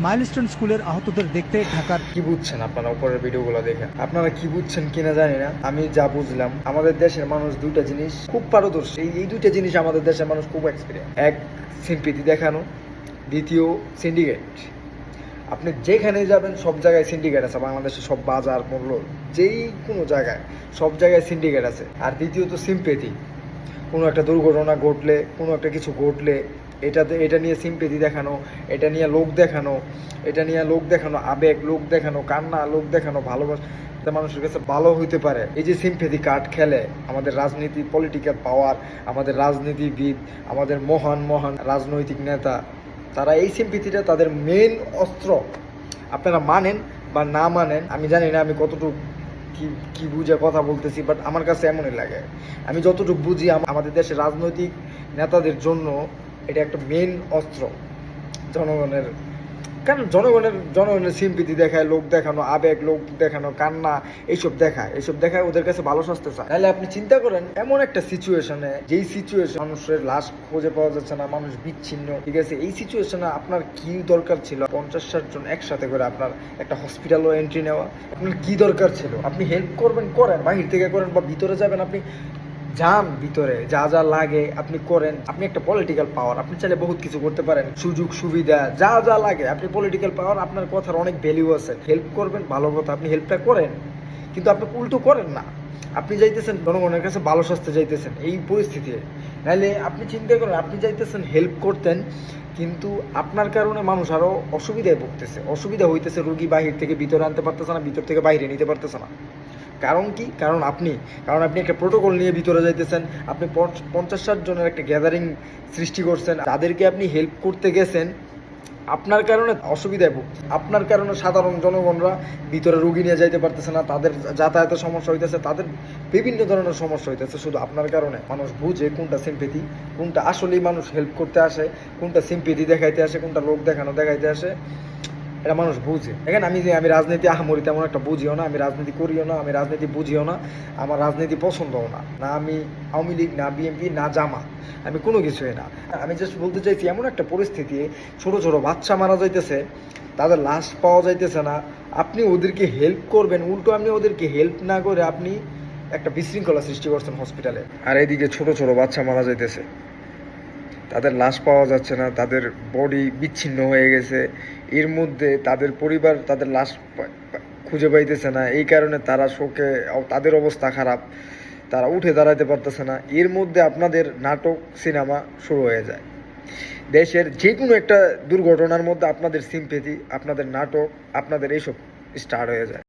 Milestone স্কুলের আহতদের দেখতে ঢাকার কি বুঝছেন আপনারা উপরের ভিডিওগুলো দেখে? আপনারা কি বুঝছেন কিনা জানি না, আমি যা বুঝলাম আমাদের দেশের মানুষ দুইটা জিনিস খুব পারদর্শী। এই দুইটা জিনিস আমাদের দেশের মানুষ খুব এক্সপিরিয়েন্স। এক, সিম্পিতি দেখানো। দ্বিতীয়, সিন্ডিকেট। আপনি যেখানে যাবেন সব জায়গায় সিন্ডিকেট আছে। বাংলাদেশের সব বাজার মূল্য যেই কোনো জায়গায় সব জায়গায় সিন্ডিকেট আছে। আর দ্বিতীয়ত সিম্পেথি। কোনো একটা দুর্ঘটনা ঘটলে, কোনো একটা কিছু ঘটলে এটা নিয়ে সিম্পেথি দেখানো, এটা নিয়ে লোক দেখানো, এটা নিয়ে লোক দেখানো, আবেগ লোক দেখানো, কান্না লোক দেখানো, ভালোবাসা মানুষের কাছে ভালো হইতে পারে। এই যে সিম্পেথি কার্ড খেলে আমাদের রাজনীতি, পলিটিক্যাল পাওয়ার, আমাদের রাজনীতিবিদ, আমাদের মহান মহান রাজনৈতিক নেতা, তারা এই সিম্পেথিটা তাদের মেন অস্ত্র। আপনারা মানেন বা না মানেন আমি জানি না, আমি কতটুকু কি বুঝে কথা বলতেছি, বাট আমার কাছে এমনই লাগে। আমি যতটুকু বুঝি আমাদের দেশের রাজনৈতিক নেতাদের জন্য এটা একটা মেন অস্ত্র জনগণের। কারণ জনগণের সিম্পিতি দেখায়, লোক দেখানো, আবেগ লোক দেখানো, কান্না, এইসব দেখায় ওদের কাছে ভালো শাস্তি চায়। তাহলে আপনি চিন্তা করেন এমন একটা সিচুয়েশনে, যেই সিচুয়েশন মানুষের লাশ খুঁজে পাওয়া যাচ্ছে না, মানুষ বিচ্ছিন্ন, ঠিক আছে, এই সিচুয়েশনে আপনার কি দরকার ছিল 50-60 জন একসাথে করে আপনার একটা হসপিটালও এন্ট্রি নেওয়া? আপনার কি দরকার ছিল? আপনি হেল্প করবেন, করেন, বাহির থেকে করেন বা ভিতরে যাবেন, আপনি যান ভিতরে, যা যা লাগে আপনি করেন। আপনি একটা পলিটিক্যাল পাওয়ার, আপনি চাইলে বহুত কিছু করতে পারেন, সুযোগ সুবিধা যা যা লাগে, আপনি পলিটিক্যাল পাওয়ার, আপনার কথার অনেক ভ্যালিউ আছে। হেল্প করবেন, ভালো কথা, আপনি হেল্পটা করেন, কিন্তু আপনি উল্টো করেন না। আপনি যাইতেছেন জনগণের কাছে ভালো স্বাস্থ্য যাইতেছেন এই পরিস্থিতি। নাহলে আপনি চিন্তা করেন, আপনি যাইতেছেন হেল্প করতেন, কিন্তু আপনার কারণে মানুষ আরও অসুবিধায় ভুগতেছে, অসুবিধা হইতেছে। রুগী বাহির থেকে ভিতরে আনতে পারতেছে না, ভিতর থেকে বাইরে নিতে পারতেছে না। কারণ কি? কারণ আপনি একটা প্রোটোকল নিয়ে ভিতরে যাইতেছেন। আপনি 50-60 জনের একটা গ্যাদারিং সৃষ্টি করছেন, তাদেরকে আপনি হেল্প করতে গেছেন, আপনার কারণে অসুবিধায় ভুগছে। আপনার কারণে সাধারণ জনগণরা ভিতরে রুগী নিয়ে যাইতে পারতেছে না, তাদের যাতায়াতের সমস্যা হইতেছে, তাদের বিভিন্ন ধরনের সমস্যা হইতেছে শুধু আপনার কারণে। মানুষ বুঝে কোনটা সিম্পেথি, কোনটা আসলেই মানুষ হেল্প করতে আসে, কোনটা সিম্পেথি দেখাইতে আসে, কোনটা লোক দেখাইতে আসে, এটা মানুষ বুঝে। দেখেন, আমি রাজনীতি আহামরি তেমন একটা বুঝিও না, আমি রাজনীতি করিও না, আমি রাজনীতি বুঝিও না, আমার রাজনীতি পছন্দও না। না আমি আওয়ামী লীগ, না বিএনপি, না জামাত, আমি কোনো কিছুই না। আমি জাস্ট বলতে চাইছি, এমন একটা পরিস্থিতি, ছোট ছোট বাচ্চা মারা যাইতেছে, তাদের লাশ পাওয়া যাইতেছে না, আপনি ওদেরকে হেল্প করবেন, উল্টো আপনি ওদেরকে হেল্প না করে আপনি একটা বিশৃঙ্খলা সৃষ্টি করছেন হসপিটালে। আর এদিকে ছোট ছোট বাচ্চা মারা যাইতেছে, তাদের লাশ পাওয়া যাচ্ছে না, তাদের বডি বিচ্ছিন্ন হয়ে গেছে, এর মধ্যে তাদের পরিবার তাদের লাশ খুঁজে পাইতেছে না, এই কারণে তারা শোকে, তাদের অবস্থা খারাপ, তারা উঠে দাঁড়াতে পারতেছে না। এর মধ্যে আপনাদের নাটক সিনেমা শুরু হয়ে যায়। দেশের যে কোনো একটা দুর্ঘটনার মধ্যে আপনাদের সিম্পেথি, আপনাদের নাটক, আপনাদের এইসব স্টার্ট হয়ে যায়।